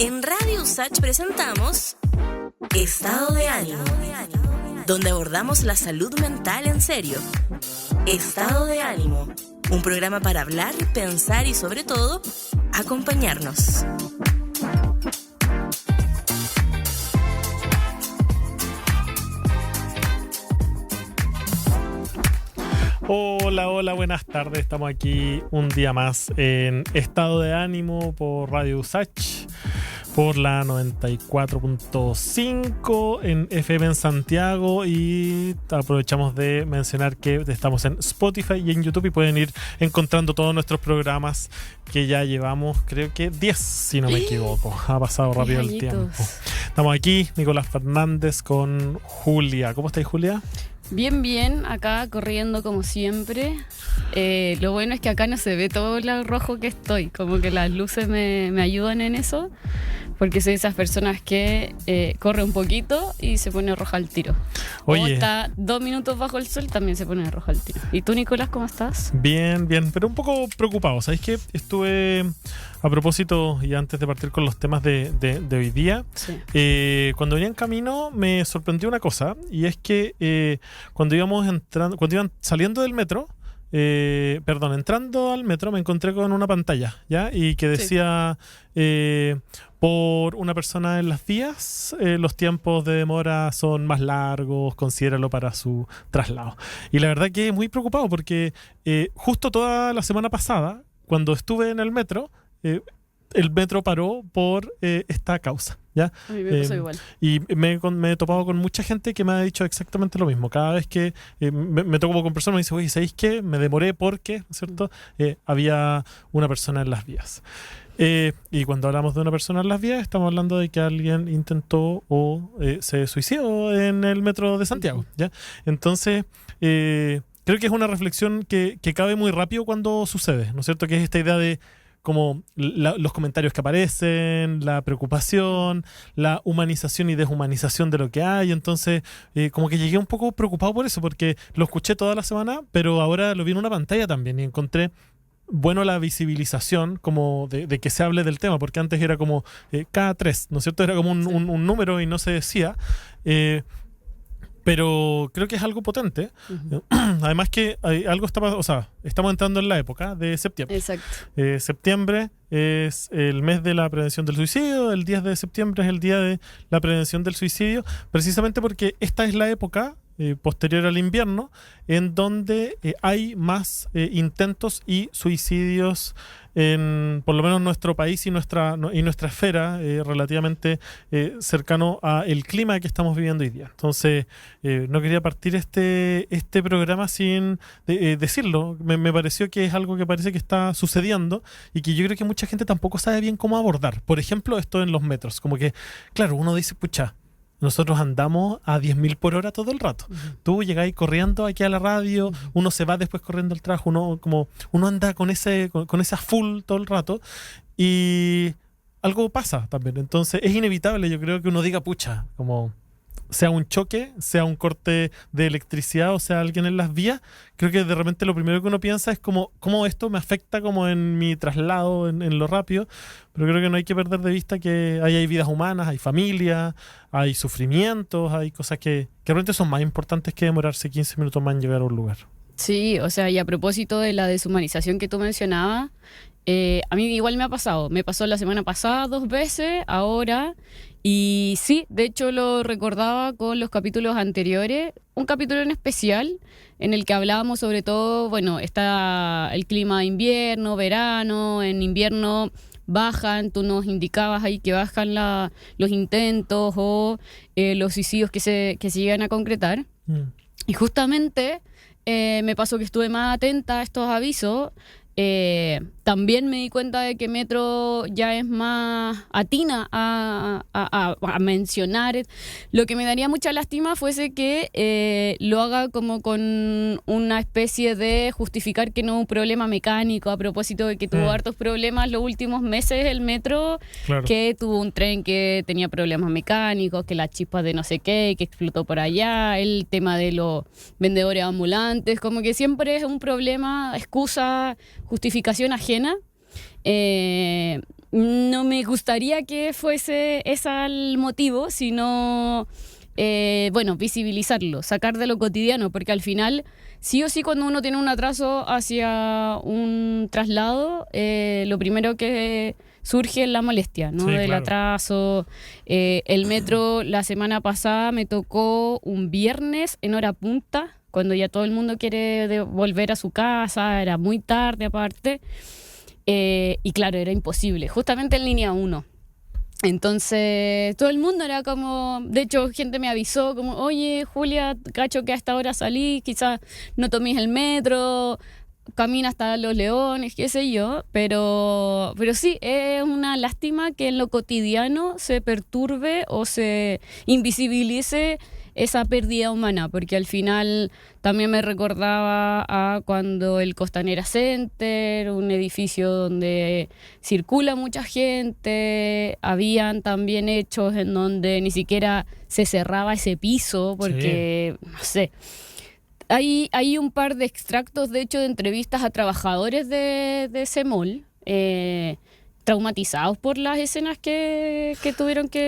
En Radio USACH presentamos Estado de Ánimo, donde abordamos la salud mental en serio. Estado de Ánimo, un programa para hablar, pensar y sobre todo, acompañarnos. Hola, buenas tardes. Estamos aquí un día más en Estado de Ánimo por Radio USACH, por la 94.5 en FM en Santiago, y aprovechamos de mencionar que estamos en Spotify y en YouTube y pueden ir encontrando todos nuestros programas que ya llevamos, creo que 10, si no me equivoco. Ha pasado rápido el tiempo. Estamos aquí, Nicolás Fernández con Julia. ¿Cómo estáis, Julia? Bien, acá corriendo como siempre. Lo bueno es que acá no se ve todo lo rojo que estoy, como que las luces me ayudan en eso, porque soy de esas personas que corre un poquito y se pone roja al tiro. Oye. O está 2 minutos bajo el sol, también se pone roja al tiro. ¿Y tú, Nicolás, cómo estás? Bien, pero un poco preocupado. ¿Sabéis que estuve, a propósito, y antes de partir con los temas de hoy día, Sí. Cuando venía en camino me sorprendió una cosa, y es que cuando iban saliendo del metro, entrando al metro, me encontré con una pantalla, ¿ya? Y que decía, por una persona en las vías, los tiempos de demora son más largos, considéralo para su traslado. Y la verdad que muy preocupado, porque justo toda la semana pasada, cuando estuve en el metro, el metro paró por esta causa, ¿ya? A mí me pasó igual. Y me he topado con mucha gente que me ha dicho exactamente lo mismo. Cada vez que me topo con personas, me dice, oye, ¿sabéis qué? Me demoré porque, ¿no es cierto? Había una persona en las vías. Y cuando hablamos de una persona en las vías, estamos hablando de que alguien intentó o se suicidó en el metro de Santiago, ¿ya? Entonces, creo que es una reflexión que cabe muy rápido cuando sucede, ¿no es cierto? Que es esta idea de como los comentarios que aparecen, la preocupación, la humanización y deshumanización de lo que hay. Entonces, como que llegué un poco preocupado por eso, porque lo escuché toda la semana, pero ahora lo vi en una pantalla también y encontré bueno la visibilización como de que se hable del tema, porque antes era como cada 3, ¿no es cierto? Era como un número y no se decía. Pero creo que es algo potente. Uh-huh. Además que estamos entrando en la época de septiembre. Exacto. Septiembre es el mes de la prevención del suicidio. El 10 de septiembre es el día de la prevención del suicidio, precisamente porque esta es la época posterior al invierno en donde hay más intentos y suicidios en por lo menos nuestro país y nuestra esfera, relativamente cercano al clima que estamos viviendo hoy día. Entonces, no quería partir este programa sin decirlo. Me pareció que es algo que parece que está sucediendo y que yo creo que mucha gente tampoco sabe bien cómo abordar. Por ejemplo, esto en los metros. Como que, claro, uno dice, pucha, nosotros andamos a 10.000 por hora todo el rato. Uh-huh. Tú llegáis corriendo aquí a la radio, uh-huh. Uno se va después corriendo al trabajo, uno anda con esa full todo el rato y algo pasa también. Entonces es inevitable, yo creo, que uno diga, pucha, como sea un choque, sea un corte de electricidad o sea alguien en las vías, creo que de repente lo primero que uno piensa es cómo esto me afecta como en mi traslado, en lo rápido. Pero creo que no hay que perder de vista que hay vidas humanas, hay familias, hay sufrimientos, hay cosas que realmente son más importantes que demorarse 15 minutos más en llegar a un lugar. Sí, o sea, y a propósito de la deshumanización que tú mencionabas, a mí igual me ha pasado. Me pasó la semana pasada 2 veces, ahora. Y sí, de hecho lo recordaba con los capítulos anteriores, un capítulo en especial en el que hablábamos sobre todo, bueno, está el clima de invierno, verano, en invierno bajan, tú nos indicabas ahí que bajan los intentos o los suicidios que se llegan a concretar. Y justamente me pasó que estuve más atenta a estos avisos. También me di cuenta de que Metro ya es más atina a mencionar. Lo que me daría mucha lástima fuese que lo haga como con una especie de justificar que no es un problema mecánico, a propósito de que tuvo hartos problemas los últimos meses el Metro, claro. Que tuvo un tren que tenía problemas mecánicos, que las chispas de no sé qué, que explotó por allá, el tema de los vendedores ambulantes, como que siempre es un problema, excusa, justificación ajena. no me gustaría que fuese ese el motivo, sino, visibilizarlo, sacar de lo cotidiano, porque al final, sí o sí, cuando uno tiene un atraso hacia un traslado, lo primero que surge es la molestia, ¿no? Sí, Del claro. atraso. El metro la semana pasada me tocó un viernes en hora punta, cuando ya todo el mundo quiere volver a su casa, era muy tarde aparte. Y claro, era imposible, justamente en línea 1. Entonces, todo el mundo era como, de hecho, gente me avisó como, oye, Julia, cacho que a esta hora salí, quizás no tomes el metro, camina hasta Los Leones, qué sé yo, pero sí, es una lástima que en lo cotidiano se perturbe o se invisibilice esa pérdida humana, porque al final también me recordaba a cuando el Costanera Center, un edificio donde circula mucha gente, habían también hechos en donde ni siquiera se cerraba ese piso, porque, no sé. Hay un par de extractos, de hecho, de entrevistas a trabajadores de ese mall, traumatizados por las escenas que tuvieron que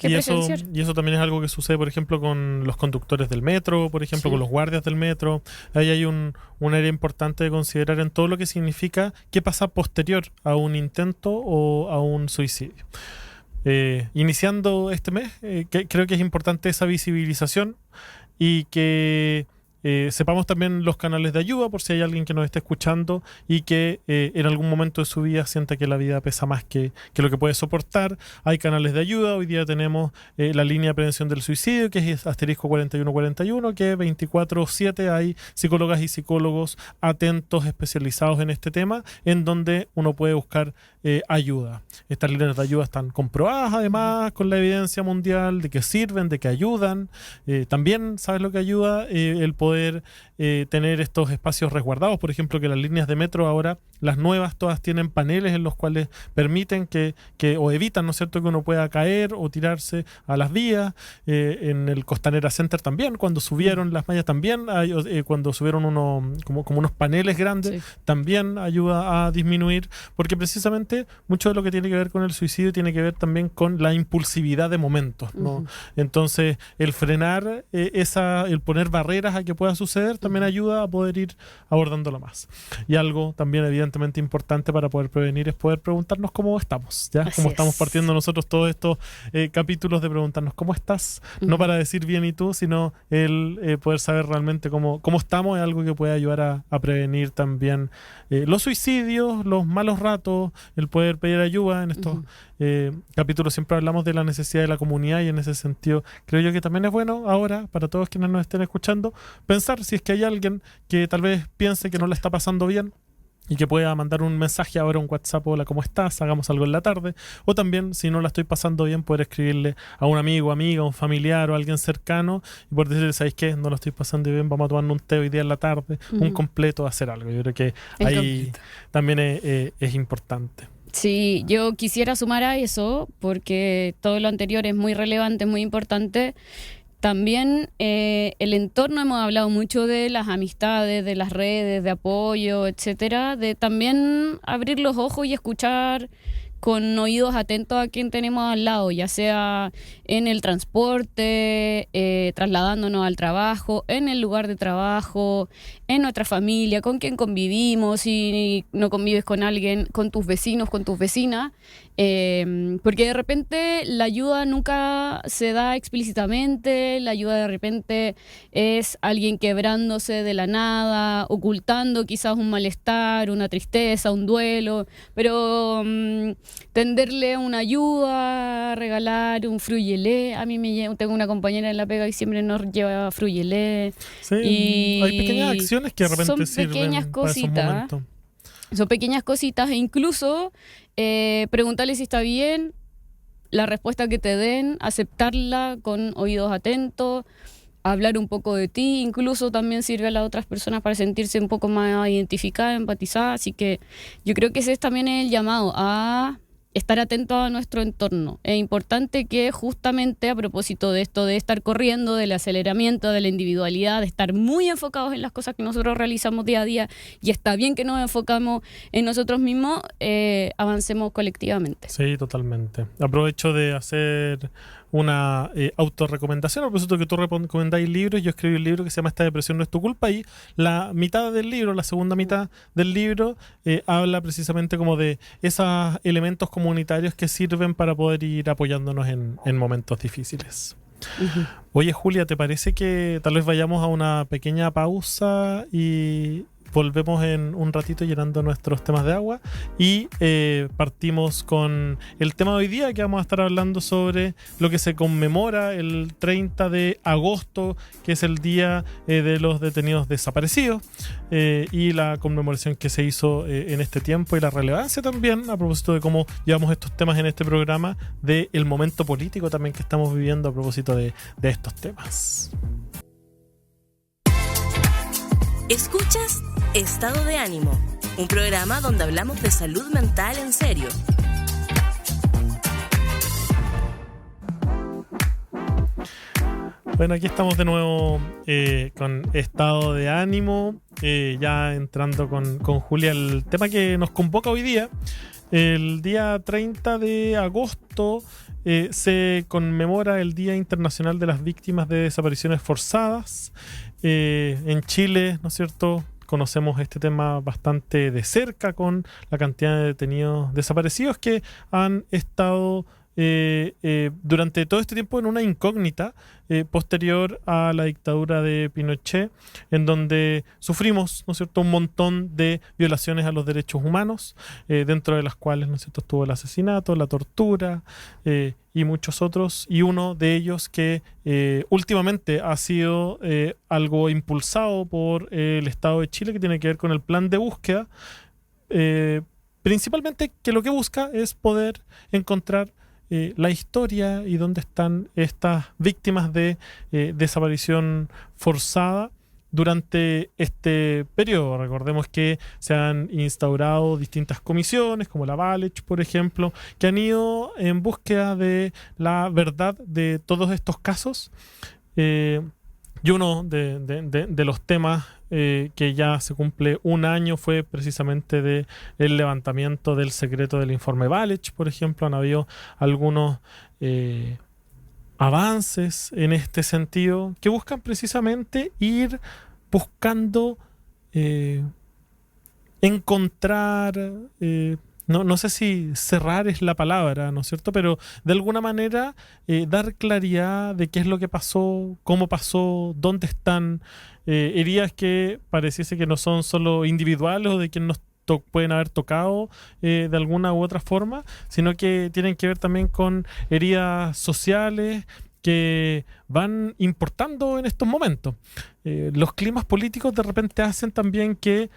presenciar. Y eso también es algo que sucede, por ejemplo, con los conductores del metro, por ejemplo, Sí. con los guardias del metro. Ahí hay un área importante de considerar en todo lo que significa qué pasa posterior a un intento o a un suicidio. Iniciando este mes, creo que es importante esa visibilización y que sepamos también los canales de ayuda por si hay alguien que nos esté escuchando y que en algún momento de su vida sienta que la vida pesa más que lo que puede soportar. Hay canales de ayuda. Hoy día tenemos la línea de prevención del suicidio, que es asterisco 4141, que 24/7 hay psicólogas y psicólogos atentos, especializados en este tema, en donde uno puede buscar ayuda. Estas líneas de ayuda están comprobadas además con la evidencia mundial de que sirven, de que ayudan. También, ¿sabes lo que ayuda? El poder tener estos espacios resguardados. Por ejemplo, que las líneas de metro ahora, las nuevas, todas tienen paneles en los cuales permiten o evitan, ¿no es cierto?, que uno pueda caer o tirarse a las vías. En el Costanera Center también, cuando subieron las mallas también, cuando subieron como unos paneles grandes, Sí. también ayuda a disminuir, porque precisamente mucho de lo que tiene que ver con el suicidio tiene que ver también con la impulsividad de momentos, ¿no? Ujú. Entonces, el frenar el poner barreras a que pueda suceder también ayuda a poder ir abordándolo más. Y algo también evidentemente importante para poder prevenir es poder preguntarnos cómo estamos, ¿ya? Así Como estamos es. partiendo nosotros todos estos capítulos de preguntarnos cómo estás, no Ujú. para decir bien y tú, sino el poder saber realmente cómo estamos, es algo que puede ayudar a prevenir también los suicidios, los malos ratos, el poder pedir ayuda. En estos Ujú. capítulos siempre hablamos de la necesidad de la comunidad y en ese sentido creo yo que también es bueno ahora, para todos quienes nos estén escuchando, pensar si es que hay alguien que tal vez piense que no le está pasando bien y que pueda mandar un mensaje ahora, un WhatsApp: hola, ¿cómo estás? Hagamos algo en la tarde. O también, si no la estoy pasando bien, poder escribirle a un amigo, amiga, un familiar o alguien cercano y poder decirle: ¿sabéis qué? No lo estoy pasando bien, vamos a tomar un té hoy día en la tarde, un Ujú. completo, hacer algo. Yo creo que El ahí completo. también es importante. Sí, yo quisiera sumar a eso, porque todo lo anterior es muy relevante, muy importante. También el entorno, hemos hablado mucho de las amistades, de las redes de apoyo, etcétera, de también abrir los ojos y escuchar con oídos atentos a quien tenemos al lado, ya sea en el transporte, trasladándonos al trabajo, en el lugar de trabajo, en nuestra familia, con quien convivimos, si no convives con alguien, con tus vecinos, con tus vecinas, porque de repente la ayuda nunca se da explícitamente, la ayuda de repente es alguien quebrándose de la nada, ocultando quizás un malestar, una tristeza, un duelo, pero tenderle una ayuda, regalar un fruyelé. A mí tengo una compañera en la pega y siempre nos lleva fruyelé. Sí, Y hay pequeñas acciones que de repente son sirven pequeñas para esos cositas. momentos. Son pequeñas cositas e incluso preguntarle si está bien, la respuesta que te den, aceptarla con oídos atentos, hablar un poco de ti, incluso también sirve a las otras personas para sentirse un poco más identificadas, empatizadas. Así que yo creo que ese es también el llamado a estar atento a nuestro entorno. Es importante que justamente a propósito de esto de estar corriendo, del aceleramiento, de la individualidad, de estar muy enfocados en las cosas que nosotros realizamos día a día, y está bien que nos enfocamos en nosotros mismos, avancemos colectivamente. Sí, totalmente. Aprovecho de hacer una autorrecomendación. A propósito que tú recomendáis libros, yo escribí un libro que se llama Esta depresión no es tu culpa, y la mitad del libro, la segunda mitad del libro, habla precisamente como de esos elementos comunitarios que sirven para poder ir apoyándonos en momentos difíciles. Uh-huh. Oye, Julia, ¿te parece que tal vez vayamos a una pequeña pausa y volvemos en un ratito llenando nuestros temas de agua? Y partimos con el tema de hoy día, que vamos a estar hablando sobre lo que se conmemora el 30 de agosto, que es el Día de los Detenidos Desaparecidos, y la conmemoración que se hizo en este tiempo, y la relevancia también, a propósito de cómo llevamos estos temas en este programa, del momento político también que estamos viviendo a propósito de estos temas. Escuchas Estado de Ánimo, un programa donde hablamos de salud mental en serio. Bueno, aquí estamos de nuevo con Estado de Ánimo, ya entrando con Julia el tema que nos convoca hoy día. El día 30 de agosto se conmemora el Día Internacional de las Víctimas de Desapariciones Forzadas. En Chile, ¿no es cierto?, conocemos este tema bastante de cerca con la cantidad de detenidos desaparecidos que han estado durante todo este tiempo en una incógnita posterior a la dictadura de Pinochet, en donde sufrimos, ¿no es cierto?, un montón de violaciones a los derechos humanos, dentro de las cuales, ¿no es cierto?, estuvo el asesinato, la tortura y muchos otros, y uno de ellos que últimamente ha sido algo impulsado por el Estado de Chile, que tiene que ver con el plan de búsqueda, principalmente que lo que busca es poder encontrar la historia y dónde están estas víctimas de desaparición forzada durante este periodo. Recordemos que se han instaurado distintas comisiones, como la Valech, por ejemplo, que han ido en búsqueda de la verdad de todos estos casos. Y uno de los temas que ya se cumple un año fue precisamente de el levantamiento del secreto del informe Valech, por ejemplo. Han habido algunos avances en este sentido que buscan precisamente ir buscando encontrar... No sé si cerrar es la palabra, ¿no es cierto? Pero de alguna manera dar claridad de qué es lo que pasó, cómo pasó, dónde están heridas que pareciese que no son solo individuales o de quien nos pueden haber tocado de alguna u otra forma, sino que tienen que ver también con heridas sociales que van importando en estos momentos. Los climas políticos de repente hacen también que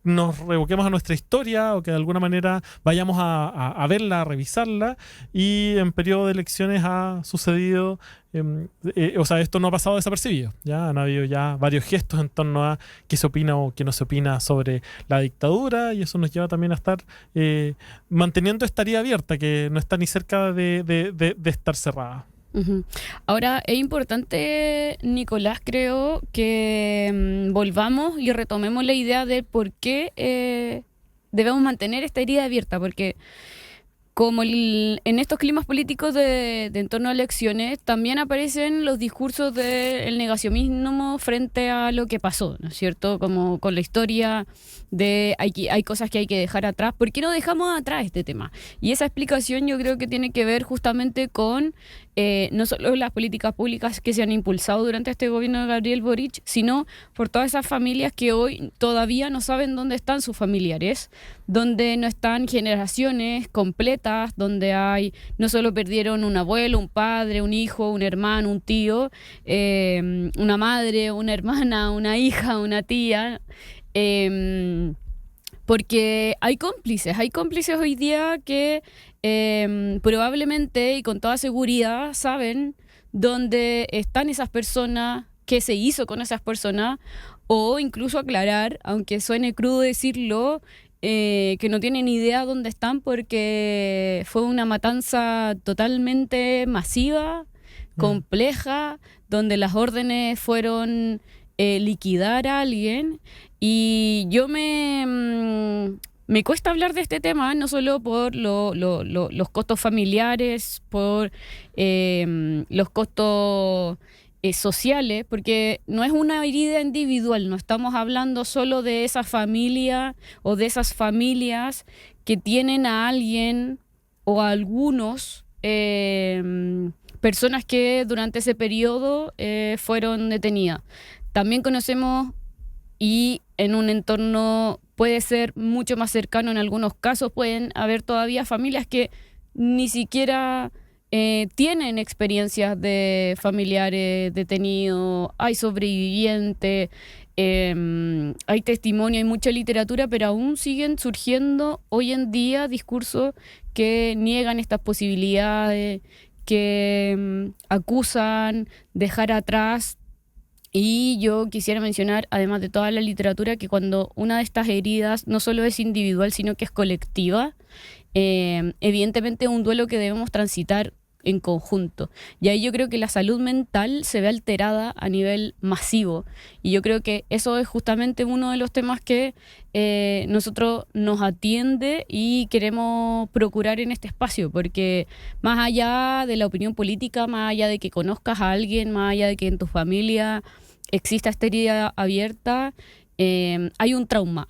nos revoquemos a nuestra historia, o que de alguna manera vayamos a verla, a revisarla, y en periodo de elecciones ha sucedido, esto no ha pasado desapercibido, ya han habido ya varios gestos en torno a qué se opina o qué no se opina sobre la dictadura, y eso nos lleva también a estar manteniendo esta herida abierta, que no está ni cerca de estar cerrada. Uh-huh. Ahora, es importante, Nicolás, creo que volvamos y retomemos la idea de por qué debemos mantener esta herida abierta, porque como en estos climas políticos de en torno a elecciones, también aparecen los discursos del negacionismo frente a lo que pasó, ¿no es cierto? Como con la historia de hay cosas que hay que dejar atrás. ¿Por qué no dejamos atrás este tema? Y esa explicación yo creo que tiene que ver justamente con no solo las políticas públicas que se han impulsado durante este gobierno de Gabriel Boric, sino por todas esas familias que hoy todavía no saben dónde están sus familiares, donde no están generaciones completas, donde no solo perdieron un abuelo, un padre, un hijo, un hermano, un tío, una madre, una hermana, una hija, una tía, porque hay cómplices hoy día que probablemente y con toda seguridad saben dónde están esas personas, qué se hizo con esas personas, o incluso aclarar, aunque suene crudo decirlo, que no tienen idea dónde están porque fue una matanza totalmente masiva, compleja, donde las órdenes fueron liquidar a alguien. Y yo me cuesta hablar de este tema, no solo por los costos familiares, por los costos sociales, porque no es una herida individual, no estamos hablando solo de esa familia o de esas familias que tienen a alguien o a algunos personas que durante ese periodo fueron detenidas. También conocemos, y en un entorno puede ser mucho más cercano en algunos casos, pueden haber todavía familias que ni siquiera tienen experiencias de familiares detenidos, hay sobrevivientes, hay testimonio, hay mucha literatura, pero aún siguen surgiendo hoy en día discursos que niegan estas posibilidades, que acusan dejar atrás. Y yo quisiera mencionar, además de toda la literatura, que cuando una de estas heridas no solo es individual, sino que es colectiva, evidentemente es un duelo que debemos transitar en conjunto. Y ahí yo creo que la salud mental se ve alterada a nivel masivo. Y yo creo que eso es justamente uno de los temas que nosotros nos atiende y queremos procurar en este espacio, porque más allá de la opinión política, más allá de que conozcas a alguien, más allá de que en tu familia exista esta herida abierta, hay un trauma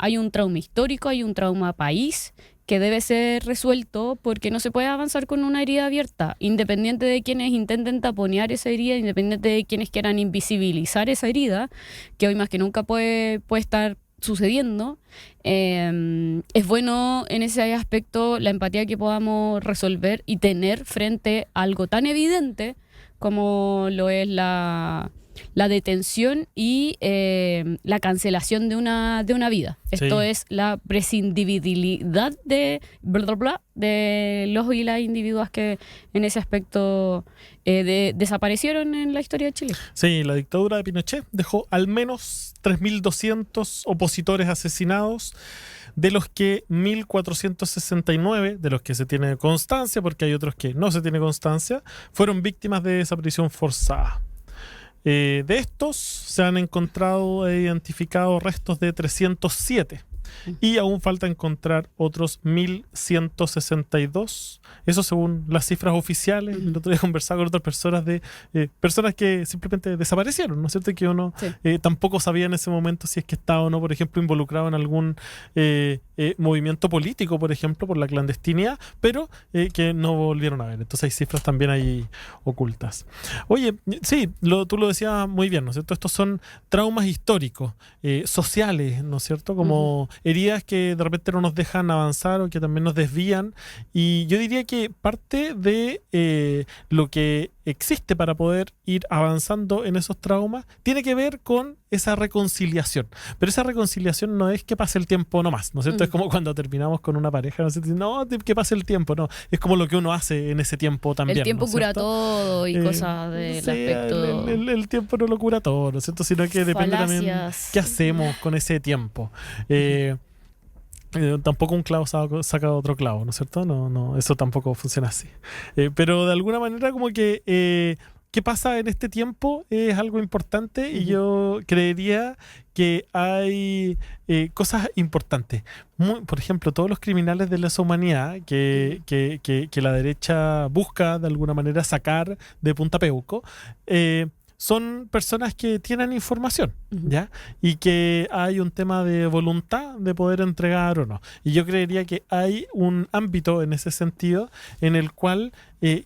histórico, hay un trauma país que debe ser resuelto, porque no se puede avanzar con una herida abierta, independiente de quienes intenten taponear esa herida, independiente de quienes quieran invisibilizar esa herida, que hoy más que nunca puede estar sucediendo. Es bueno en ese aspecto la empatía que podamos resolver y tener frente a algo tan evidente como lo es la detención y la cancelación de una vida. Sí. Esto es la prescindibilidad de los y las individuos que en ese aspecto desaparecieron en la historia de Chile. Sí, la dictadura de Pinochet dejó al menos 3.200 opositores asesinados, de los que 1.469, de los que se tiene constancia, porque hay otros que no se tiene constancia, fueron víctimas de desaparición forzada. De estos se han encontrado e identificado restos de 307 y aún falta encontrar otros 1.162. Eso según las cifras oficiales. El otro día conversaba con otras personas de personas que simplemente desaparecieron, ¿no es cierto? Que uno tampoco sabía en ese momento si es que estaba o no, por ejemplo, involucrado en algún movimiento político, por ejemplo, por la clandestinidad, pero que no volvieron a ver. Entonces hay cifras también ahí ocultas. Oye, sí, tú lo decías muy bien, ¿no es cierto? Estos son traumas históricos, sociales, ¿no es cierto? Como heridas que de repente no nos dejan avanzar o que también nos desvían. Y yo diría que parte de lo que existe para poder ir avanzando en esos traumas tiene que ver con esa reconciliación. Pero esa reconciliación no es que pase el tiempo nomás, ¿no es cierto? Es como cuando terminamos con una pareja, ¿no es cierto? No, que pase el tiempo, no. Es como lo que uno hace en ese tiempo también. El tiempo, ¿no es cierto?, cura todo y cosas del aspecto. El tiempo no lo cura todo, ¿no es cierto? Sino que depende también qué hacemos con ese tiempo. Tampoco un clavo saca otro clavo, ¿no es cierto? No, eso tampoco funciona así. Pero de alguna manera como que qué pasa en este tiempo es algo importante y yo creería que hay cosas importantes. Por ejemplo, todos los criminales de lesa humanidad que la derecha busca de alguna manera sacar de Punta Peuco, son personas que tienen información, ¿ya? Y que hay un tema de voluntad de poder entregar o no. Y yo creería que hay un ámbito en ese sentido en el cual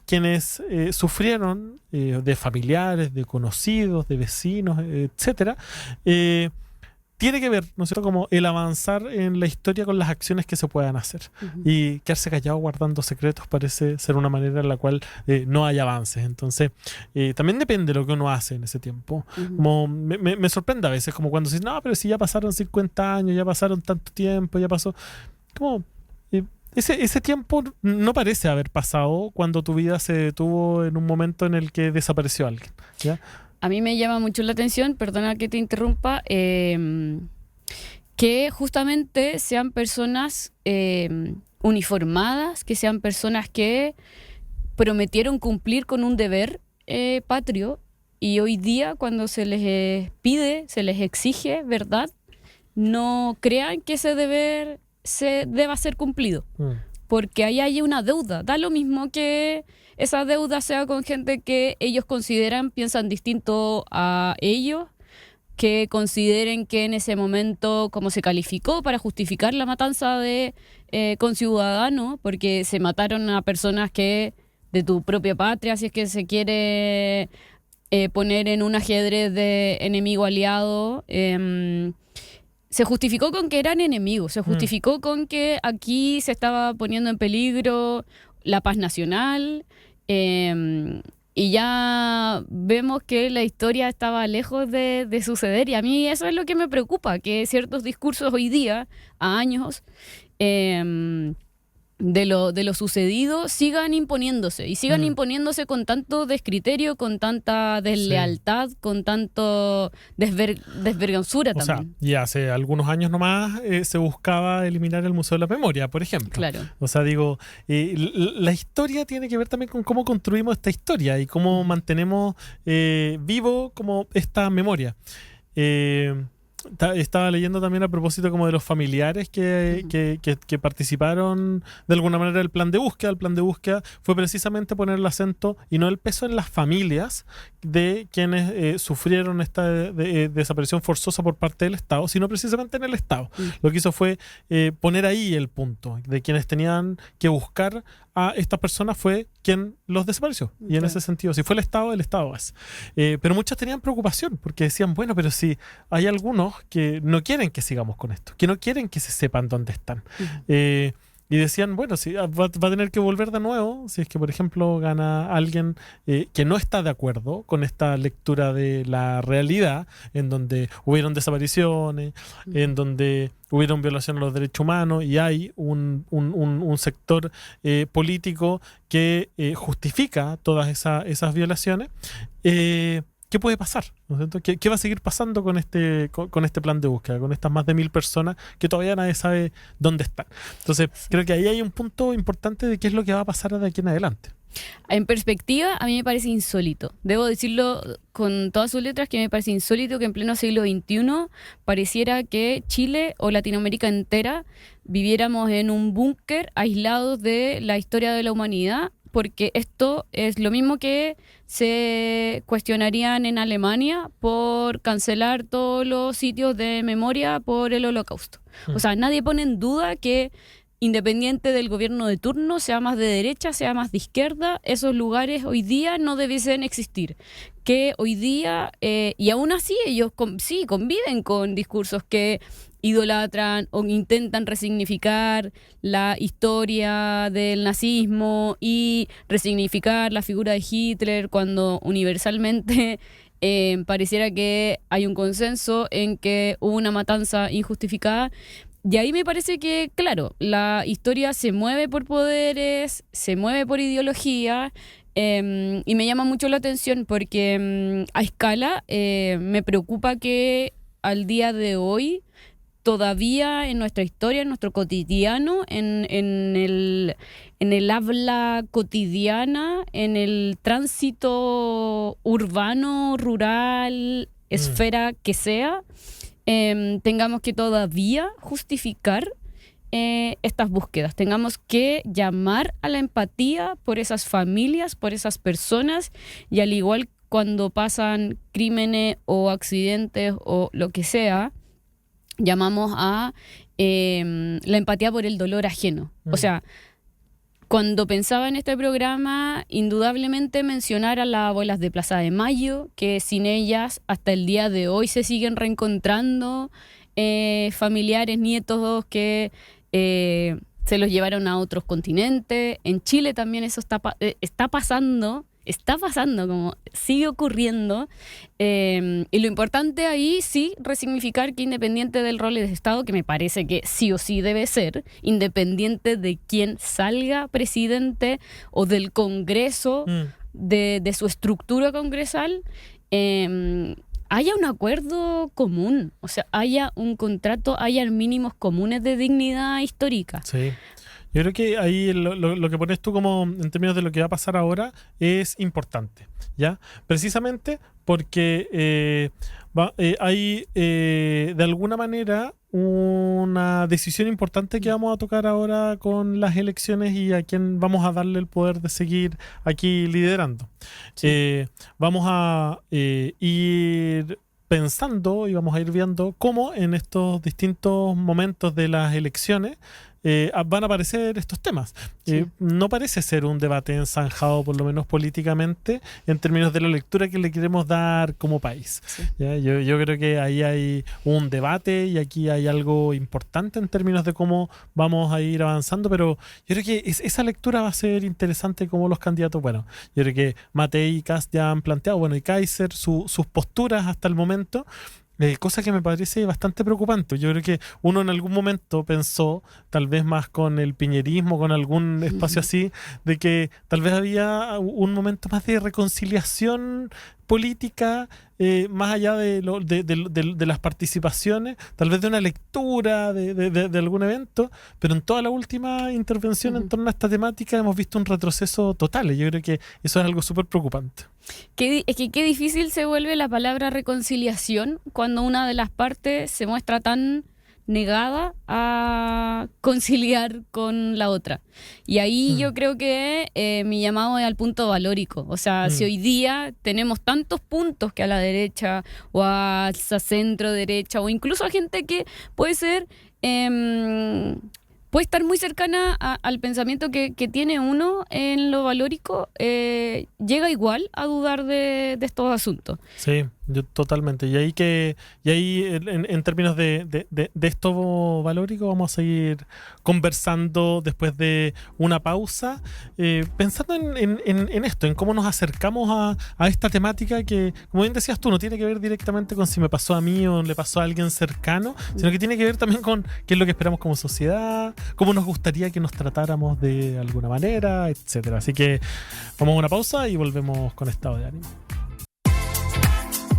quienes sufrieron de familiares, de conocidos, de vecinos, etcétera, tiene que ver, ¿no es cierto?, como el avanzar en la historia con las acciones que se puedan hacer. Y quedarse callado guardando secretos parece ser una manera en la cual no hay avances. Entonces, también depende de lo que uno hace en ese tiempo. Como me sorprende a veces, como cuando dices, no, pero si ya pasaron 50 años, ya pasaron tanto tiempo, ya pasó. Como ese tiempo no parece haber pasado cuando tu vida se detuvo en un momento en el que desapareció alguien, ¿ya? A mí me llama mucho la atención, perdona que te interrumpa, que que justamente sean personas uniformadas, que sean personas que prometieron cumplir con un deber patrio, y hoy día cuando se les pide, se les exige verdad, no crean que ese deber se deba ser cumplido, porque ahí hay una deuda. Da lo mismo que esa deuda sea con gente que ellos piensan distinto a ellos, que consideren que en ese momento, como se calificó para justificar la matanza de conciudadanos, porque se mataron a personas que de tu propia patria, si es que se quiere poner en un ajedrez de enemigo-aliado, se justificó con que eran enemigos, se justificó con que aquí se estaba poniendo en peligro la paz nacional, y ya vemos que la historia estaba lejos de suceder, y a mí eso es lo que me preocupa, que ciertos discursos hoy día, a años de lo sucedido, sigan imponiéndose, y sigan imponiéndose con tanto descriterio, con tanta deslealtad, con tanto desvergonzura también. O sea, y hace algunos años nomás se buscaba eliminar el Museo de la Memoria, por ejemplo. Claro. O sea, digo, la historia tiene que ver también con cómo construimos esta historia y cómo mantenemos vivo como esta memoria. Estaba leyendo también a propósito como de los familiares que participaron de alguna manera del plan de búsqueda. El plan de búsqueda fue precisamente poner el acento y no el peso en las familias de quienes sufrieron esta desaparición forzosa por parte del Estado, sino precisamente en el Estado. Lo que hizo fue poner ahí el punto de quienes tenían que buscar a estas personas fue quien los desapareció. Y en ese sentido, si fue el Estado es. Pero muchos tenían preocupación porque decían, bueno, pero si hay algunos que no quieren que sigamos con esto, que no quieren que se sepan dónde están. Y decían, bueno, si va a tener que volver de nuevo, si es que, por ejemplo, gana alguien que no está de acuerdo con esta lectura de la realidad, en donde hubieron desapariciones, en donde hubieron violaciones a los derechos humanos, y hay un sector político que justifica todas esas violaciones. ¿Qué puede pasar? ¿No es cierto? ¿Qué va a seguir pasando con este plan de búsqueda, con estas más de 1.000 personas que todavía nadie sabe dónde están? Entonces, creo que ahí hay un punto importante de qué es lo que va a pasar de aquí en adelante. En perspectiva, a mí me parece insólito. Debo decirlo con todas sus letras, que me parece insólito que en pleno siglo XXI pareciera que Chile o Latinoamérica entera viviéramos en un búnker aislados de la historia de la humanidad, porque esto es lo mismo que se cuestionarían en Alemania por cancelar todos los sitios de memoria por el Holocausto. O sea, nadie pone en duda que, independiente del gobierno de turno, sea más de derecha, sea más de izquierda, esos lugares hoy día no debiesen existir. Que hoy día, y aún así ellos sí conviven con discursos que idolatran o intentan resignificar la historia del nazismo y resignificar la figura de Hitler, cuando universalmente pareciera que hay un consenso en que hubo una matanza injustificada. Y ahí me parece que, claro, la historia se mueve por poderes, se mueve por ideología, y me llama mucho la atención porque a escala me preocupa que al día de hoy todavía en nuestra historia, en nuestro cotidiano, en el habla cotidiana, en el tránsito urbano, rural, esfera que sea, tengamos que todavía justificar estas búsquedas, tengamos que llamar a la empatía por esas familias, por esas personas, y al igual cuando pasan crímenes o accidentes o lo que sea, llamamos a la empatía por el dolor ajeno. O sea, cuando pensaba en este programa, indudablemente mencionar a las abuelas de Plaza de Mayo, que sin ellas hasta el día de hoy se siguen reencontrando familiares, nietos que se los llevaron a otros continentes. En Chile también eso está pasando, como sigue ocurriendo, y lo importante ahí sí resignificar que, independiente del rol de Estado, que me parece que sí o sí debe ser, independiente de quién salga presidente o del Congreso, de su estructura congresal, haya un acuerdo común, o sea, haya un contrato, haya mínimos comunes de dignidad histórica. Sí. Yo creo que ahí lo que pones tú como en términos de lo que va a pasar ahora es importante, ¿ya? Precisamente porque hay de alguna manera una decisión importante que vamos a tocar ahora con las elecciones y a quién vamos a darle el poder de seguir aquí liderando. Sí. Vamos a ir pensando y vamos a ir viendo cómo en estos distintos momentos de las elecciones van a aparecer estos temas. Sí. No parece ser un debate ensanjado, por lo menos políticamente, en términos de la lectura que le queremos dar como país. Sí. ¿Ya? Yo creo que ahí hay un debate y aquí hay algo importante en términos de cómo vamos a ir avanzando, pero yo creo que esa lectura va a ser interesante como los candidatos. Bueno, yo creo que Matei y Kast ya han planteado, bueno, y Kaiser, sus posturas hasta el momento. Cosa que me parece bastante preocupante. Yo creo que uno en algún momento pensó, tal vez más con el piñerismo, con algún espacio así, de que tal vez había un momento más de reconciliación política, más allá de las participaciones, tal vez de una lectura de algún evento, pero en toda la última intervención en torno a esta temática hemos visto un retroceso total. Y yo creo que eso es algo súper preocupante. Es que qué difícil se vuelve la palabra reconciliación cuando una de las partes se muestra tan negada a conciliar con la otra. Y ahí yo creo que mi llamado es al punto valórico. O sea, si hoy día tenemos tantos puntos que a la derecha o a centro derecha o incluso a gente que puede ser... puede estar muy cercana al pensamiento que tiene uno en lo valórico, llega igual a dudar de estos asuntos. Sí, yo totalmente. Y ahí en términos de esto valórico vamos a seguir conversando después de una pausa, pensando en esto, en cómo nos acercamos a esta temática que, como bien decías tú, no tiene que ver directamente con si me pasó a mí o le pasó a alguien cercano, sino que tiene que ver también con qué es lo que esperamos como sociedad, cómo nos gustaría que nos tratáramos de alguna manera, etcétera. Así que vamos a una pausa y volvemos con Estado de Ánimo.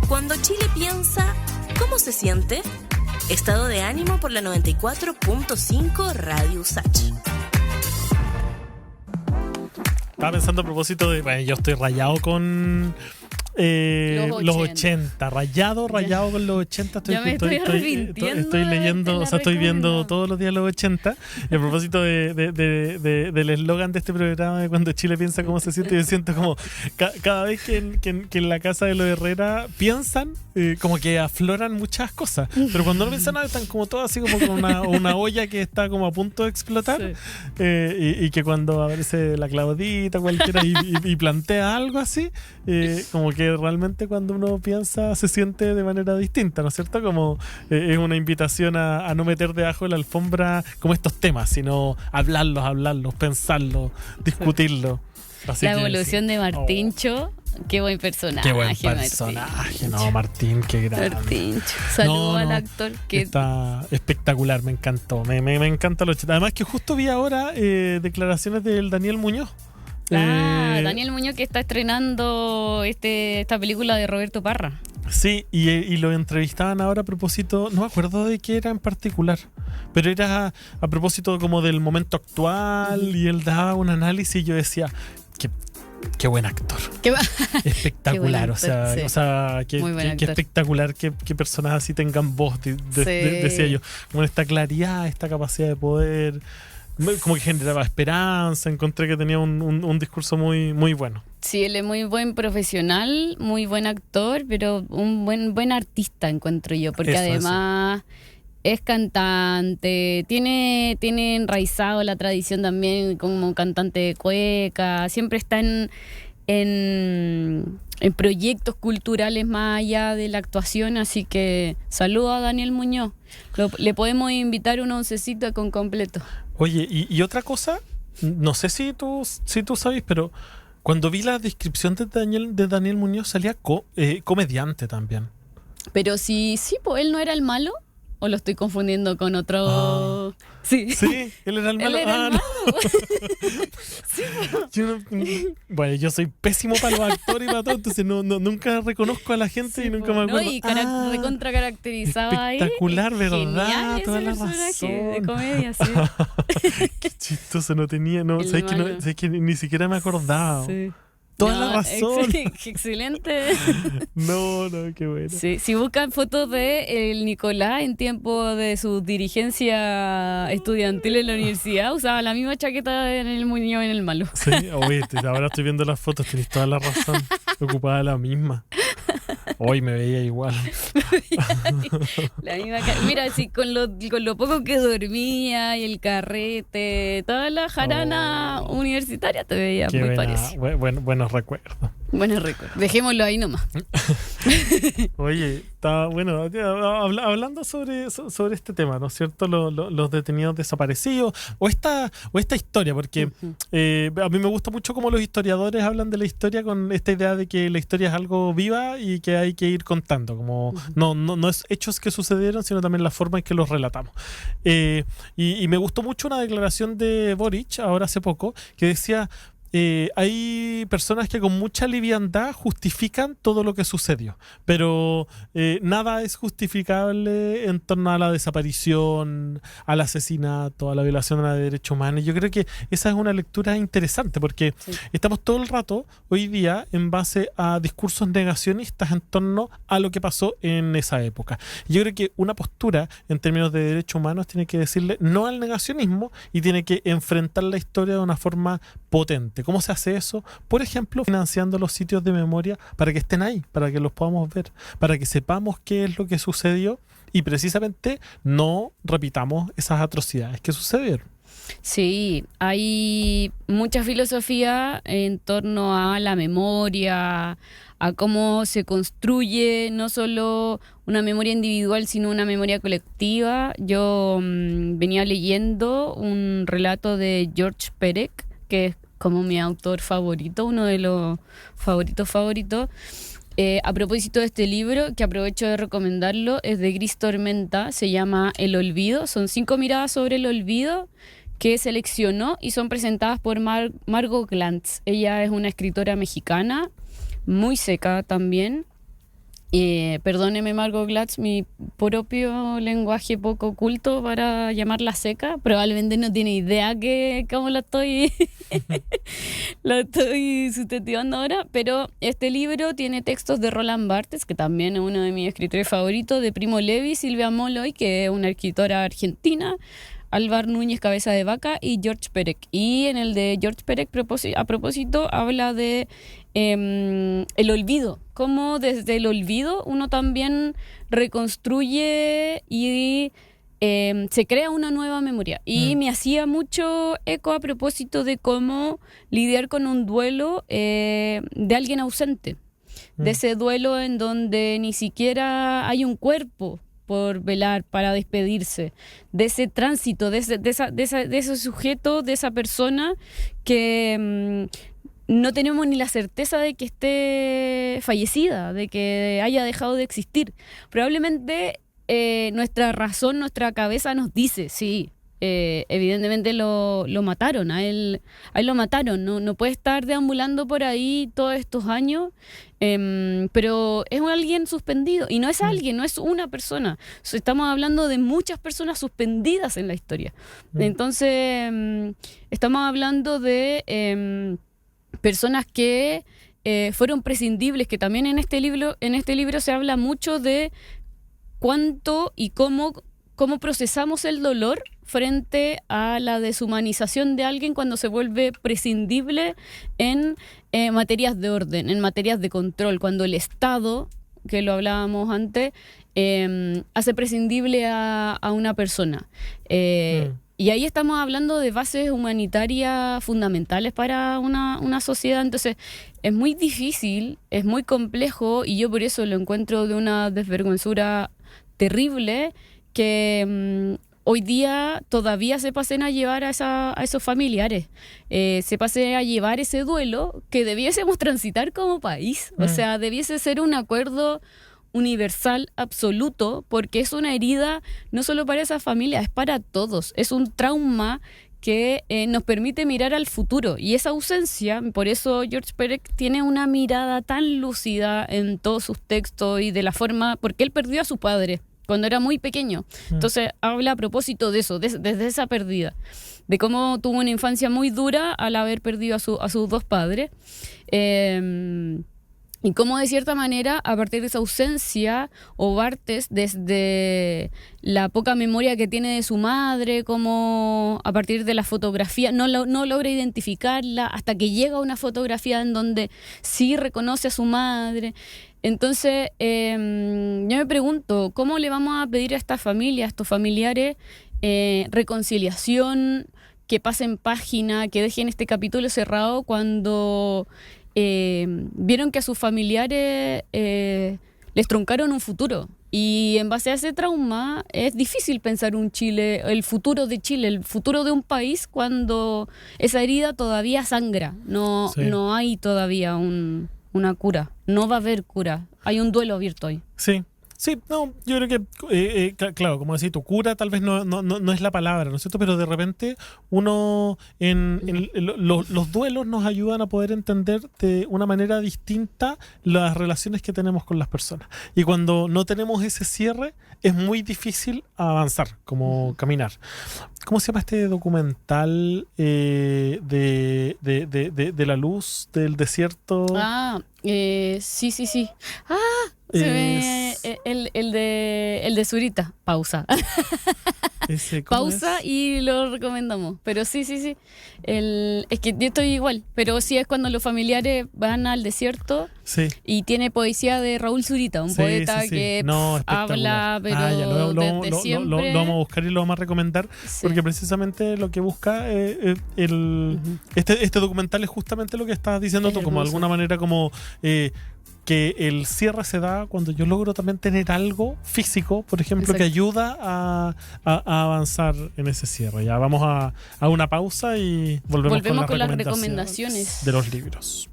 Cuando Chile piensa, ¿cómo se siente? Estado de ánimo por la 94.5 Radio USACH. Estaba pensando a propósito de... Bueno, yo estoy rayado con... los 80, rayado con los 80. Estoy leyendo, o sea, estoy viendo todos los días los 80. Y a propósito del eslogan de este programa de Cuando Chile piensa cómo se siente, yo siento como cada vez que en la casa de los Herrera piensan, como que afloran muchas cosas, pero cuando no piensan nada están como todos así como con una olla que está como a punto de explotar. Sí. Y que cuando aparece la Claudita cualquiera y plantea algo así, como que realmente cuando uno piensa se siente de manera distinta, ¿no es cierto? Como es una invitación a no meter debajo de la alfombra como estos temas, sino hablarlos, pensarlos, discutirlos. Así la evolución de Martíncho, qué buen personaje. Qué buen personaje, Martín, qué grande. Martíncho, saludo al actor. Está espectacular, me encantó, me encanta los 80. Además que justo vi ahora declaraciones del Daniel Muñoz. Daniel Muñoz, que está estrenando esta película de Roberto Parra. Sí, y lo entrevistaban ahora a propósito, no me acuerdo de qué era en particular, pero era a propósito como del momento actual, y él daba un análisis y yo decía, qué buen actor. Espectacular, o sea, qué espectacular que personas así tengan voz, decía yo, con esta claridad, esta capacidad de poder... Como que generaba esperanza, encontré que tenía un discurso muy, muy bueno. Sí, él es muy buen profesional, muy buen actor, pero un buen artista, encuentro yo, porque además es cantante, tiene enraizado la tradición también como cantante de cueca, siempre está en proyectos culturales más allá de la actuación, así que saludo a Daniel Muñoz. Le podemos invitar una oncecita con completo. Oye, y otra cosa, no sé si tú sabes, pero cuando vi la descripción de Daniel Muñoz salía comediante también. Pero sí, pues él no era el malo, o lo estoy confundiendo con otro... Sí. Sí, él era el malo. Él era el no. malo. Sí, Bueno, yo soy pésimo para los actores y para todo, entonces nunca reconozco a la gente sí, y nunca me acuerdo. Y recontra caracterizaba ahí. Espectacular, ¿verdad? Genial Toda ese la personaje de razón. comedia, sí. Qué chistoso, no tenía, El sabes que, malo. sabes que ni siquiera me acordaba. Sí. Toda la razón. Excelente. No, qué bueno. Sí, si buscan fotos de el Nicolás en tiempo de su dirigencia estudiantil en la universidad, usaba la misma chaqueta en el Muñoz en el malo. Sí, oye, ahora estoy viendo las fotos, tenés toda la razón. Ocupaba la misma. Hoy me veía igual. La misma mira, sí, con lo poco que dormía y el carrete, toda la jarana universitaria te veía Qué muy buena, parecido. buenos recuerdos. Buenos récords. Dejémoslo ahí nomás. Oye, está bueno, hablando sobre este tema, ¿no es cierto? Los detenidos desaparecidos o esta historia, porque a mí me gusta mucho cómo los historiadores hablan de la historia con esta idea de que la historia es algo viva y que hay que ir contando, como no es hechos que sucedieron, sino también la forma en que los relatamos. Y me gustó mucho una declaración de Boric, ahora hace poco, que decía: hay personas que con mucha liviandad justifican todo lo que sucedió, pero nada es justificable en torno a la desaparición, al asesinato, a la violación de los derechos humanos. Y yo creo que esa es una lectura interesante porque estamos todo el rato hoy día en base a discursos negacionistas en torno a lo que pasó en esa época. Y yo creo que una postura en términos de derechos humanos tiene que decirle no al negacionismo y tiene que enfrentar la historia de una forma potente. ¿Cómo se hace eso? Por ejemplo, financiando los sitios de memoria para que estén ahí, para que los podamos ver, para que sepamos qué es lo que sucedió y precisamente no repitamos esas atrocidades que sucedieron. Sí, hay mucha filosofía en torno a la memoria, a cómo se construye no solo una memoria individual, sino una memoria colectiva. Yo venía leyendo un relato de George Perec, que es como mi autor favorito, uno de los favoritos. A propósito de este libro, que aprovecho de recomendarlo, es de Gris Tormenta, se llama El Olvido. Son 5 miradas sobre el olvido que seleccionó y son presentadas por Margot Glantz. Ella es una escritora mexicana, muy seca también. Perdóneme, Margot Glantz, mi propio lenguaje poco culto para llamarla seca. Probablemente no tiene idea que cómo la estoy sustantivando ahora, pero este libro tiene textos de Roland Barthes, que también es uno de mis escritores favoritos, de Primo Levi, Silvia Molloy, que es una escritora argentina, Álvar Núñez Cabeza de Vaca y George Perec. Y en el de George Perec, a propósito, habla de el olvido, cómo desde el olvido uno también reconstruye y se crea una nueva memoria. Y me hacía mucho eco a propósito de cómo lidiar con un duelo de alguien ausente, de ese duelo en donde ni siquiera hay un cuerpo por velar, para despedirse, de ese tránsito, de ese sujeto, de esa persona que no tenemos ni la certeza de que esté fallecida, de que haya dejado de existir. Probablemente nuestra razón, nuestra cabeza nos dice, sí, evidentemente lo mataron, a él lo mataron, no puede estar deambulando por ahí todos estos años, pero es alguien suspendido, y no es alguien, no es una persona, estamos hablando de muchas personas suspendidas en la historia. Entonces estamos hablando de personas que fueron prescindibles, que también en este libro se habla mucho de cuánto y cómo procesamos el dolor frente a la deshumanización de alguien cuando se vuelve prescindible en materias de orden, en materias de control, cuando el Estado, que lo hablábamos antes, hace prescindible a una persona. Y ahí estamos hablando de bases humanitarias fundamentales para una sociedad. Entonces es muy difícil, es muy complejo, y yo por eso lo encuentro de una desvergüenzura terrible que hoy día todavía se pasen a llevar a esos familiares, se pase a llevar ese duelo que debiésemos transitar como país. O sea, debiese ser un acuerdo universal, absoluto, porque es una herida no solo para esa familia, es para todos. Es un trauma que nos permite mirar al futuro. Y esa ausencia, por eso George Perec tiene una mirada tan lúcida en todos sus textos y de la forma, porque él perdió a su padre cuando era muy pequeño. Entonces habla a propósito de eso, desde esa pérdida, de cómo tuvo una infancia muy dura al haber perdido a sus dos padres. Y cómo de cierta manera, a partir de esa ausencia, Barthes, desde la poca memoria que tiene de su madre, como a partir de la fotografía, no logra identificarla hasta que llega a una fotografía en donde sí reconoce a su madre. Entonces, yo me pregunto, ¿cómo le vamos a pedir a esta familia, a estos familiares, reconciliación, que pasen página, que dejen este capítulo cerrado cuando vieron que a sus familiares les truncaron un futuro? Y en base a ese trauma es difícil pensar el futuro de Chile, el futuro de un país, cuando esa herida todavía sangra. No hay todavía una cura, no va a haber cura, hay un duelo abierto hoy. Sí, no, yo creo que, claro, como decís, tu cura tal vez no es la palabra, ¿no es cierto? Pero de repente uno, los duelos nos ayudan a poder entender de una manera distinta las relaciones que tenemos con las personas. Y cuando no tenemos ese cierre, es muy difícil avanzar, como caminar. ¿Cómo se llama este documental de la luz del desierto? Sí. El de Zurita. Pausa. Pausa y lo recomendamos. Pero sí. Es que yo estoy igual. Pero sí es cuando los familiares van al desierto. Sí. Y tiene poesía de Raúl Zurita, un poeta que habla, pero desde siempre. Lo vamos a buscar y lo vamos a recomendar, porque precisamente lo que busca este documental es justamente lo que estás diciendo tú, como de alguna manera como que el cierre se da cuando yo logro también tener algo físico, por ejemplo, que ayuda a avanzar en ese cierre. Ya vamos a una pausa y volvemos con las recomendaciones de los libros.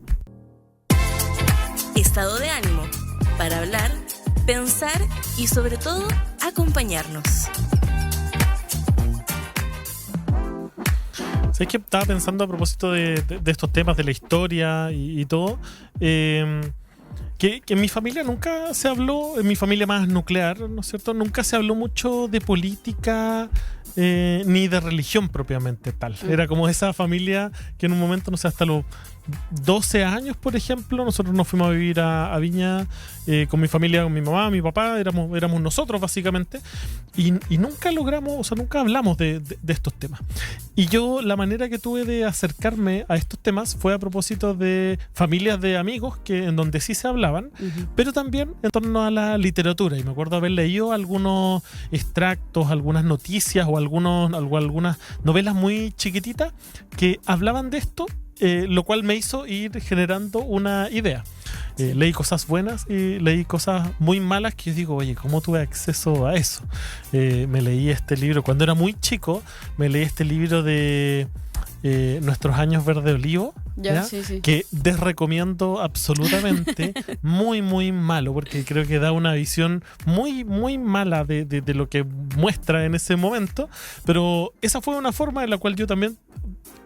Estado de ánimo, para hablar, pensar y sobre todo acompañarnos. ¿Sabes qué? Estaba pensando a propósito de estos temas de la historia y todo, que en mi familia nunca se habló, en mi familia más nuclear, ¿no es cierto? Nunca se habló mucho de política ni de religión propiamente tal. Era como esa familia que en un momento, no sé, hasta los 12 años, por ejemplo, nosotros nos fuimos a vivir a Viña con mi familia, con mi mamá, mi papá, éramos nosotros básicamente, y nunca logramos, o sea, nunca hablamos de estos temas. Y yo, la manera que tuve de acercarme a estos temas fue a propósito de familias de amigos en donde sí se hablaban, pero también en torno a la literatura. Y me acuerdo haber leído algunos extractos, algunas noticias o algunas novelas muy chiquititas que hablaban de esto, lo cual me hizo ir generando una idea. Leí cosas buenas y leí cosas muy malas que yo digo, oye, ¿cómo tuve acceso a eso? Me leí este libro cuando era muy chico, me leí este libro de Nuestros años verde olivo, que desrecomiendo absolutamente. Muy, muy malo, porque creo que da una visión muy, muy mala de lo que muestra en ese momento, pero esa fue una forma en la cual yo también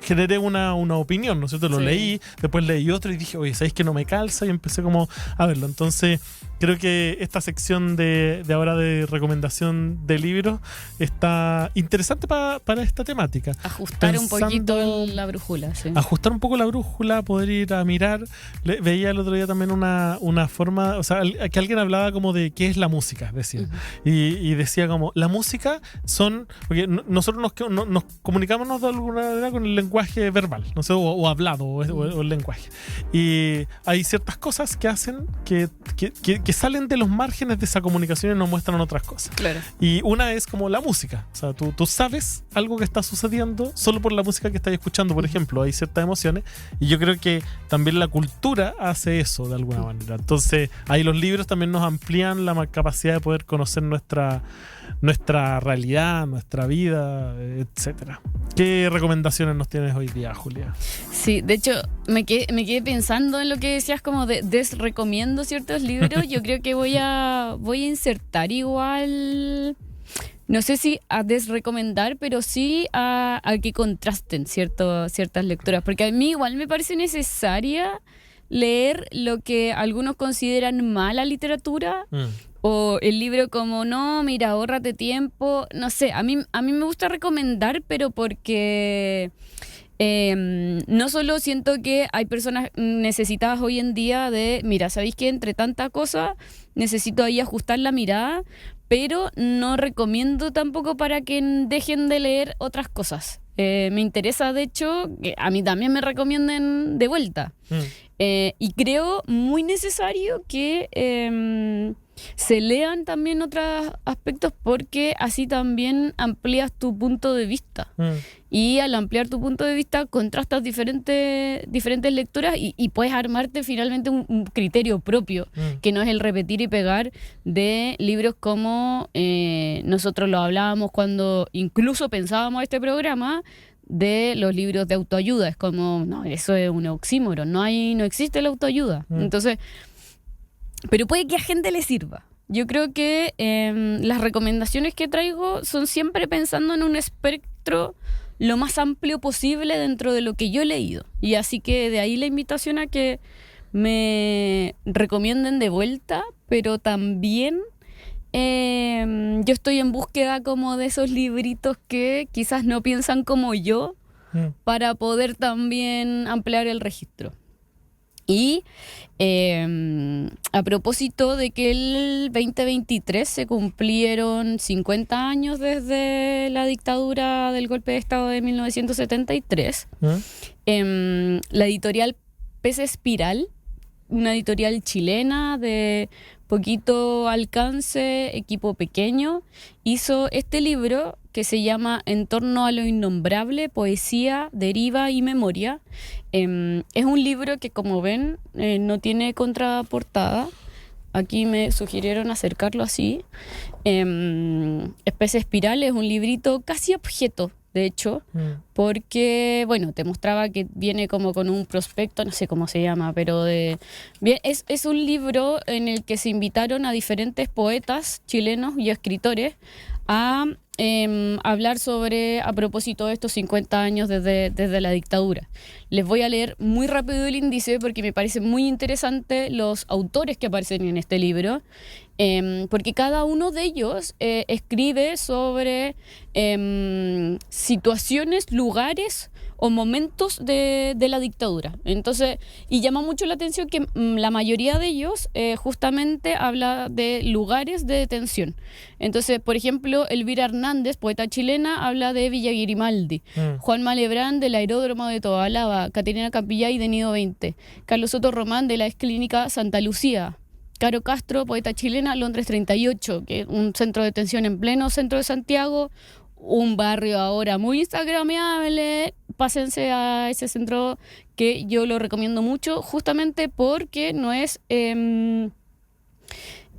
generé una opinión, ¿no es cierto? Lo leí, después leí otro y dije, oye, ¿sabéis que no me calza? Y empecé como a verlo. Entonces, creo que esta sección de ahora de recomendación de libros está interesante para esta temática. Ajustar un poquito la brújula, sí. Ajustar un poco la brújula, poder ir a mirar. Veía el otro día también una forma, o sea, que alguien hablaba como de qué es la música, decía. Y decía como, la música porque nosotros nos comunicamos de alguna manera con el lenguaje verbal, no sé, o hablado, o el lenguaje. Y hay ciertas cosas que hacen que salen de los márgenes de esa comunicación y nos muestran otras cosas. Claro. Y una es como la música. O sea, tú sabes algo que está sucediendo solo por la música que estás escuchando, por ejemplo. Hay ciertas emociones. Y yo creo que también la cultura hace eso de alguna manera. Entonces, ahí los libros también nos amplían la capacidad de poder conocer nuestra realidad, nuestra vida, etcétera. ¿Qué recomendaciones recomendaciones nos tienes hoy día, Julia? Sí, de hecho, me quedé pensando en lo que decías como de desrecomiendo ciertos libros. Yo creo que voy a insertar igual, no sé si a desrecomendar, pero sí a que contrasten ciertas lecturas. Porque a mí igual me parece necesaria leer lo que algunos consideran mala literatura. O el libro como, no, mira, ahórrate tiempo. No sé, a mí me gusta recomendar, pero porque no solo siento que hay personas necesitadas hoy en día de, mira, ¿sabéis que entre tanta cosa necesito ahí ajustar la mirada? Pero no recomiendo tampoco para que dejen de leer otras cosas. Me interesa, de hecho, que a mí también me recomienden de vuelta. Y creo muy necesario que se lean también otros aspectos, porque así también amplías tu punto de vista. Y al ampliar tu punto de vista contrastas diferentes lecturas y puedes armarte finalmente un criterio propio, que no es el repetir y pegar de libros como nosotros lo hablábamos cuando incluso pensábamos este programa, de los libros de autoayuda. Es como, no, eso es un oxímoron, no existe la autoayuda. Entonces, pero puede que a gente le sirva. Yo creo que las recomendaciones que traigo son siempre pensando en un espectro lo más amplio posible dentro de lo que yo he leído. Y así que de ahí la invitación a que me recomienden de vuelta, pero también yo estoy en búsqueda como de esos libritos que quizás no piensan como yo, para poder también ampliar el registro. Y a propósito de que el 2023 se cumplieron 50 años desde la dictadura del golpe de Estado de 1973, la editorial Pez Espiral, una editorial chilena de poquito alcance, equipo pequeño, hizo este libro que se llama En torno a lo innombrable, poesía, deriva y memoria. Es un libro que, como ven, no tiene contraportada. Aquí me sugirieron acercarlo así. Pez Espiral es un librito casi objeto, de hecho, porque, bueno, te mostraba que viene como con un prospecto, no sé cómo se llama, pero es un libro en el que se invitaron a diferentes poetas chilenos y escritores a hablar sobre, a propósito de estos 50 años desde la dictadura. Les voy a leer muy rápido el índice porque me parece muy interesante los autores que aparecen en este libro, porque cada uno de ellos escribe sobre situaciones, lugares o momentos de la dictadura. Entonces, y llama mucho la atención que la mayoría de ellos justamente habla de lugares de detención. Entonces, por ejemplo, Elvira Hernández, poeta chilena, habla de Villa Grimaldi. Juan Malebrán, del aeródromo de Tobalaba. Caterina Campillay, de Nido 20. Carlos Soto Román, de la exclínica Santa Lucía. Caro Castro, poeta chilena, Londres 38, que es un centro de detención en pleno centro de Santiago, un barrio ahora muy instagrameable. Pásense a ese centro, que yo lo recomiendo mucho, justamente porque no es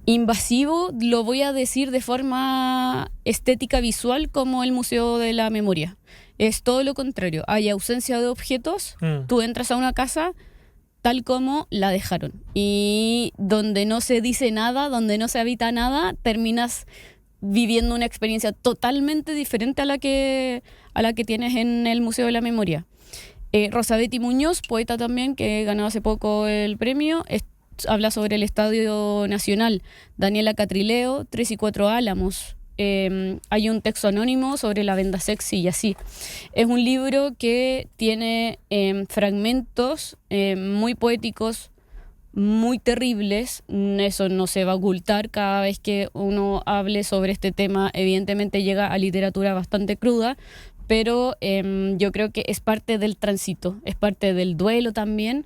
invasivo, lo voy a decir de forma estética visual, como el Museo de la Memoria. Es todo lo contrario, hay ausencia de objetos, tú entras a una casa tal como la dejaron, y donde no se dice nada, donde no se habita nada, terminas viviendo una experiencia totalmente diferente a la que tienes en el Museo de la Memoria. Rosa Betty Muñoz, poeta también, que ganó hace poco el premio, habla sobre el Estadio Nacional. Daniela Catrileo, 3 y 4 Álamos. Hay un texto anónimo sobre la venda sexy y así. Es un libro que tiene fragmentos muy poéticos, muy terribles. Eso no se va a ocultar. Cada vez que uno hable sobre este tema, evidentemente llega a literatura bastante cruda, pero yo creo que es parte del tránsito, es parte del duelo también.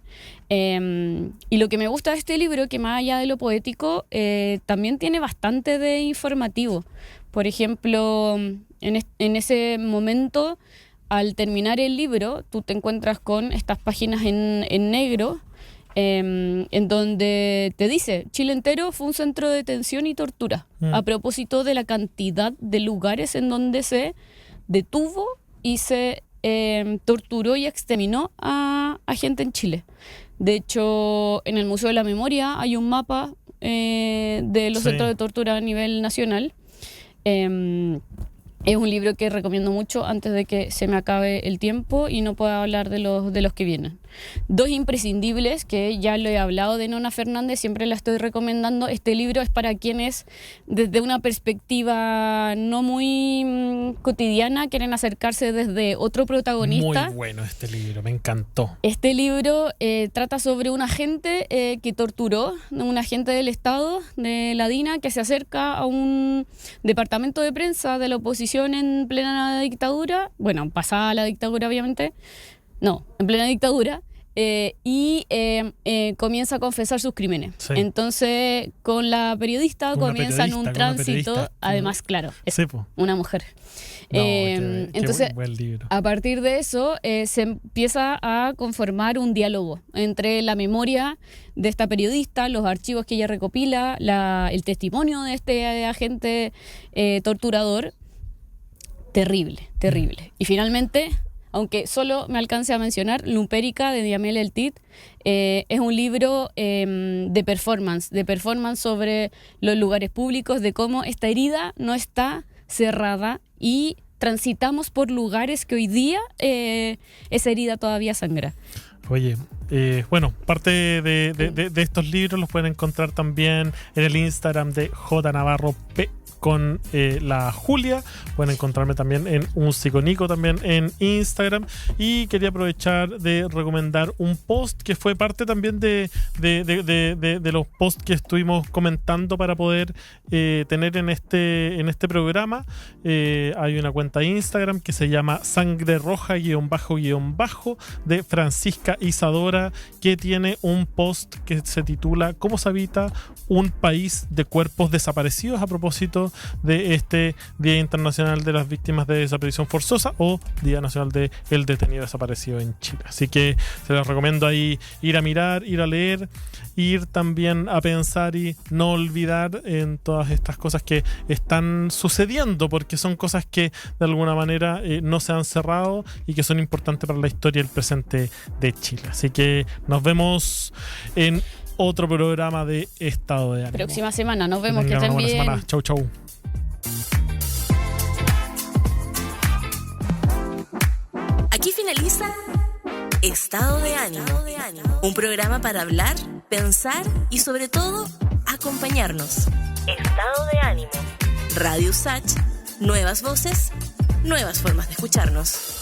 Y lo que me gusta de este libro, que más allá de lo poético, también tiene bastante de informativo. Por ejemplo, en ese momento, al terminar el libro, tú te encuentras con estas páginas en negro, en donde te dice: Chile entero fue un centro de detención y tortura, a propósito de la cantidad de lugares en donde se detuvo y se torturó y exterminó a gente en Chile. De hecho, en el Museo de la Memoria hay un mapa de los centros de tortura a nivel nacional. Es un libro que recomiendo mucho antes de que se me acabe el tiempo y no pueda hablar de los que vienen. Dos imprescindibles, que ya lo he hablado de Nona Fernández, siempre la estoy recomendando. Este libro es para quienes, desde una perspectiva no muy cotidiana, quieren acercarse desde otro protagonista. Muy bueno este libro, me encantó. Este libro trata sobre un agente que torturó, un agente del Estado, de la DINA, que se acerca a un departamento de prensa de la oposición en plena dictadura, bueno, pasada la dictadura obviamente, no, en plena dictadura, y comienza a confesar sus crímenes. Sí. Entonces, con la periodista comienzan un tránsito, además, claro, es una mujer. No, entonces, buen libro. A partir de eso, se empieza a conformar un diálogo entre la memoria de esta periodista, los archivos que ella recopila, el testimonio de este agente torturador. Terrible, terrible. Y finalmente, aunque solo me alcance a mencionar, Lumpérica, de Diamel Eltit, es un libro de performance sobre los lugares públicos, de cómo esta herida no está cerrada y transitamos por lugares que hoy día esa herida todavía sangra. Oye, bueno, parte de estos libros los pueden encontrar también en el Instagram de J Navarro P con la Julia. Pueden encontrarme también en Un Psiconico también en Instagram. Y quería aprovechar de recomendar un post que fue parte también de los posts que estuvimos comentando para poder tener en este programa. Hay una cuenta de Instagram que se llama Sangre Roja __ de Francisca Isadora, que tiene un post que se titula ¿Cómo se habita un país de cuerpos desaparecidos?, a propósito de este Día Internacional de las Víctimas de Desaparición Forzosa, o Día Nacional del Detenido Desaparecido en Chile. Así que se los recomiendo ahí ir a mirar, ir a leer, ir también a pensar y no olvidar en todas estas cosas que están sucediendo, porque son cosas que de alguna manera no se han cerrado y que son importantes para la historia y el presente de Chile. Así que nos vemos en otro programa de Estado de Ánimo. Próxima semana, nos vemos, que estén bien. Semana. Chau, chau. Aquí finaliza Estado de Ánimo, un programa para hablar, pensar y sobre todo acompañarnos. Estado de Ánimo. Radio Usach, nuevas voces, nuevas formas de escucharnos.